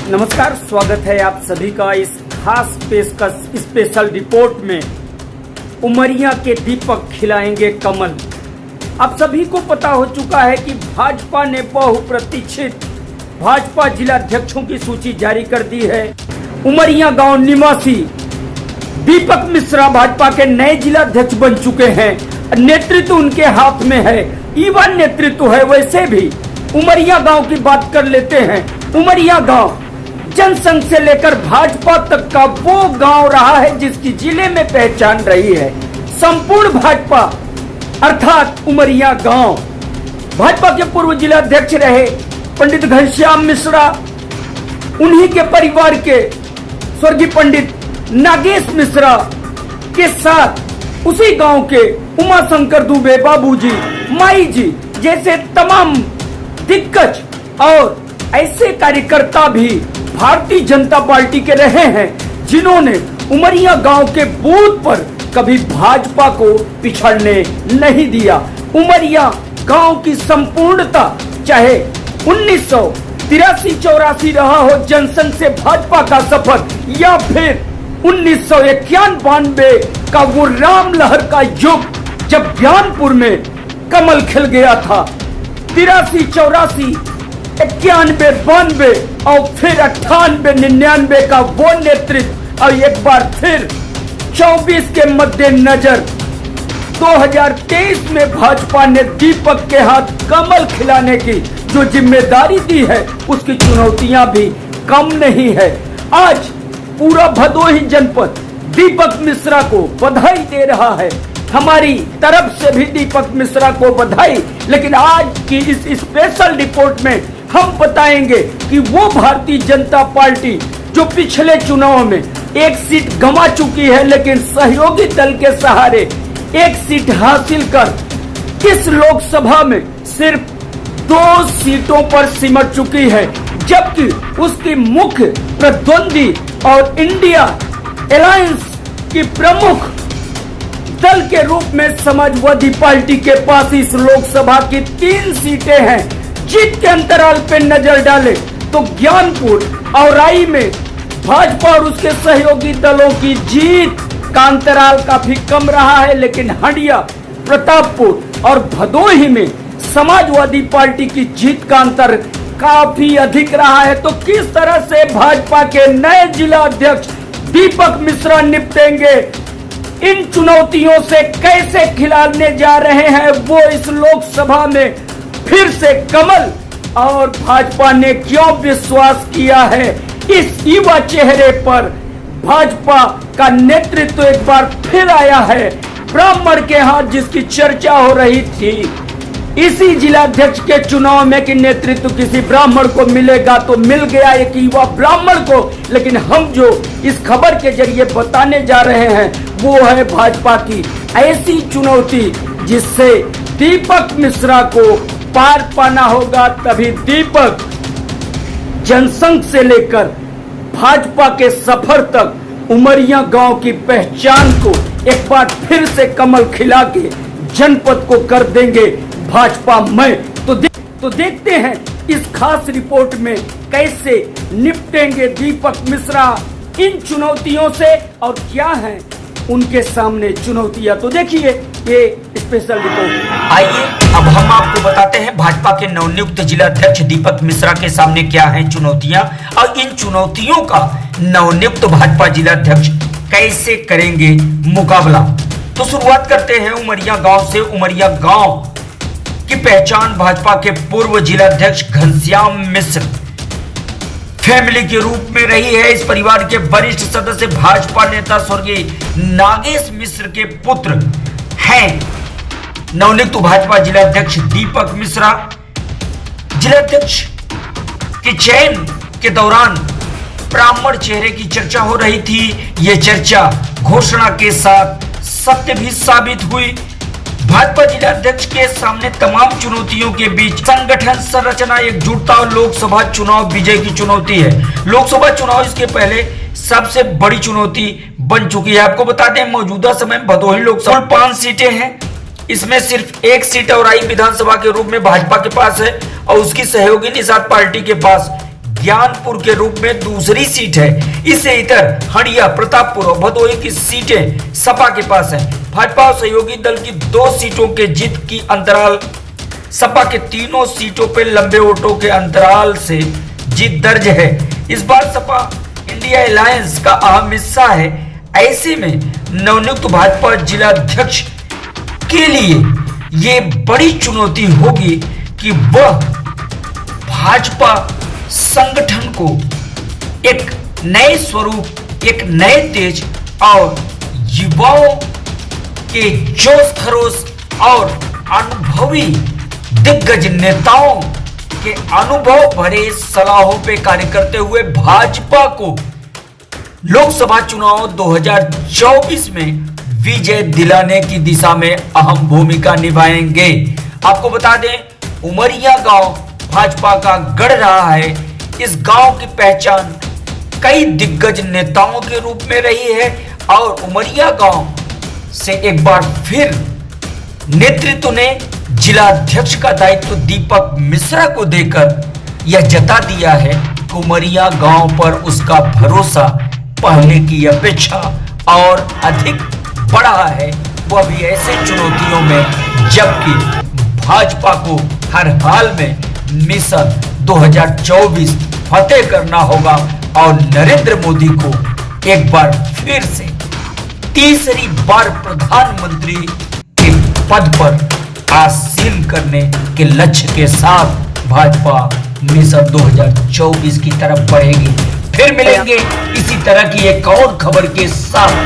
नमस्कार, स्वागत है आप सभी का इस खास पेशकश स्पेशल रिपोर्ट में। उमरिया के दीपक खिलाएंगे कमल। आप सभी को पता हो चुका है कि भाजपा ने बहुप्रतीक्षित भाजपा जिलाध्यक्षों की सूची जारी कर दी है। उमरिया गांव निवासी दीपक मिश्रा भाजपा के नए जिलाध्यक्ष बन चुके हैं। नेतृत्व उनके हाथ में है, युवा नेतृत्व है। वैसे भी उमरिया गांव की बात कर लेते हैं। उमरिया गांव जनसंघ से लेकर भाजपा तक का वो गांव रहा है जिसकी जिले में पहचान रही है। संपूर्ण भाजपा अर्थात उमरिया गांव। भाजपा के पूर्व जिलाध्यक्ष रहे पंडित घनश्याम मिश्रा, उन्हीं के परिवार के स्वर्गीय पंडित नागेश मिश्रा के साथ उसी गांव के उमाशंकर दुबे बाबूजी, माई जी जैसे तमाम दिग्गज और ऐसे कार्यकर्ता भी भारतीय जनता पार्टी के रहे हैं, जिन्होंने उमरिया गांव के बूथ पर कभी भाजपा को पिछड़ने नहीं दिया। उमरिया गांव की संपूर्णता चाहे 1983-84 रहा हो जनसंघ से भाजपा का सफर, या फिर 1991-92 का वो राम लहर का युग जब ज्ञानपुर में कमल खिल गया था। 83-84 91-92 और फिर 98-99 का वो नेतृत्व, और एक बार फिर 24 के मद्देनजर 2023 में भाजपा ने दीपक के हाथ कमल खिलाने की जो जिम्मेदारी दी है, उसकी चुनौतियां भी कम नहीं है। आज पूरा भदोही जनपद दीपक मिश्रा को बधाई दे रहा है। हमारी तरफ से भी दीपक मिश्रा को बधाई। लेकिन आज की इस स्पेशल रिपोर्ट में हम बताएंगे कि वो भारतीय जनता पार्टी जो पिछले चुनाव में एक सीट गंवा चुकी है, लेकिन सहयोगी दल के सहारे एक सीट हासिल कर इस लोकसभा में सिर्फ 2 सीटों पर सिमट चुकी है, जबकि उसकी मुख्य प्रतिद्वंदी और इंडिया अलायंस की प्रमुख दल के रूप में समाजवादी पार्टी के पास इस लोकसभा की 3 सीटें हैं। जीत के अंतराल पे नजर डाले तो ज्ञानपुर और राई में भाजपा और उसके सहयोगी दलों की जीत का अंतराल काफी कम रहा है, लेकिन हंडिया, प्रतापपुर और भदोही में समाजवादी पार्टी की जीत का अंतर काफी अधिक रहा है। तो किस तरह से भाजपा के नए जिला अध्यक्ष दीपक मिश्रा निपटेंगे, इन चुनौतियों से कैसे खिलाने जा रहे हैं वो इस लोकसभा में फिर से कमल, और भाजपा ने क्यों विश्वास किया है इस युवा चेहरे पर। भाजपा का नेतृत्व एक बार फिर आया है ब्राह्मण के हाथ, जिसकी चर्चा हो रही थी इसी जिलाध्यक्ष के चुनाव में कि नेतृत्व किसी ब्राह्मण को मिलेगा, तो मिल गया एक युवा ब्राह्मण को। लेकिन हम जो इस खबर के जरिए बताने जा रहे हैं वो है भाजपा की ऐसी चुनौती जिससे दीपक मिश्रा को पार पाना होगा। तभी दीपक जनसंघ से लेकर भाजपा के सफर तक उमरिया गांव की पहचान को एक बार फिर से कमल खिला के जनपद को कर देंगे भाजपा में। तो देखते हैं इस खास रिपोर्ट में कैसे निपटेंगे दीपक मिश्रा इन चुनौतियों से, और क्या है उनके सामने चुनौतियां। तो देखिए ये स्पेशल रिपोर्ट। आइए अब हम आपको बताते हैं भाजपा के नवनियुक्त जिलाध्यक्ष दीपक मिश्रा के सामने क्या हैं चुनौतियां, और इन चुनौतियों का नवनियुक्त भाजपा जिलाध्यक्ष कैसे करेंगे मुकाबला। तो शुरुआत करते हैं उमरिया गांव से। उमरिया गांव की पहचान भाजपा के पूर्व जिलाध्यक्ष घनश्याम मिश्र फैमिली के रूप में रही है। इस परिवार के वरिष्ठ सदस्य भाजपा नेता स्वर्गीय नागेश मिश्र के पुत्र हैं नवनियुक्त भाजपा जिलाध्यक्ष दीपक मिश्रा। जिलाध्यक्ष के चयन के दौरान ब्राह्मण चेहरे की चर्चा हो रही थी। यह चर्चा घोषणा के साथ सत्य भी साबित हुई। भाजपा जिलाध्यक्ष के सामने तमाम चुनौतियों के बीच संगठन, संरचना, एकजुटता और लोकसभा चुनाव विजय की चुनौती है। लोकसभा चुनाव इसके पहले सबसे बड़ी चुनौती बन चुकी है। आपको बता दें मौजूदा समय भदोही लोकसभा 5 सीटें हैं, इसमें सिर्फ 1 सीट औराई विधानसभा के रूप में भाजपा के पास है और उसकी सहयोगी निषाद पार्टी के पास ज्ञानपुर के रूप में दूसरी सीट है। इससे इधर हंडिया, प्रतापपुर और भदोही की सीटें सपा के पास है। भाजपा और सहयोगी दल की 2 सीटों के जीत की अंतराल, सपा के 3 सीटों पे लंबे वोटों के अंतराल से जीत दर्ज है। इस बार सपा इंडिया अलायंस का अहम हिस्सा है। ऐसे में नवनियुक्त भाजपा जिला अध्यक्ष के लिए ये बड़ी चुनौती होगी कि वह भाजपा संगठन को एक नए स्वरूप, एक नए तेज और युवाओं के जोश खरोश और अनुभवी दिग्गज नेताओं के अनुभव भरे सलाहों पे कार्य करते हुए भाजपा को लोकसभा चुनाव 2024 में विजय दिलाने की दिशा में अहम भूमिका निभाएंगे। आपको बता दें, उमरिया गांव भाजपा का गढ़ रहा है। इस गांव की पहचान कई दिग्गज नेताओं के रूप में रही है और उमरिया गांव से एक बार फिर नेतृत्व ने जिला अध्यक्ष का दायित्व दीपक मिश्रा को देकर यह जता दिया है कि उमरिया गांव पर उसका भरोसा पहले की अपेक्षा और अधिक बढ़ा है, वह भी ऐसे चुनौतियों में जबकि भाजपा को हर हाल में मिशन 2024 फतेह करना होगा और नरेंद्र मोदी को एक बार फिर से तीसरी बार प्रधानमंत्री के पद पर आसीन करने के लक्ष्य के साथ भाजपा मिशन 2024 की तरफ बढ़ेगी। फिर मिलेंगे इसी तरह की एक और खबर के साथ।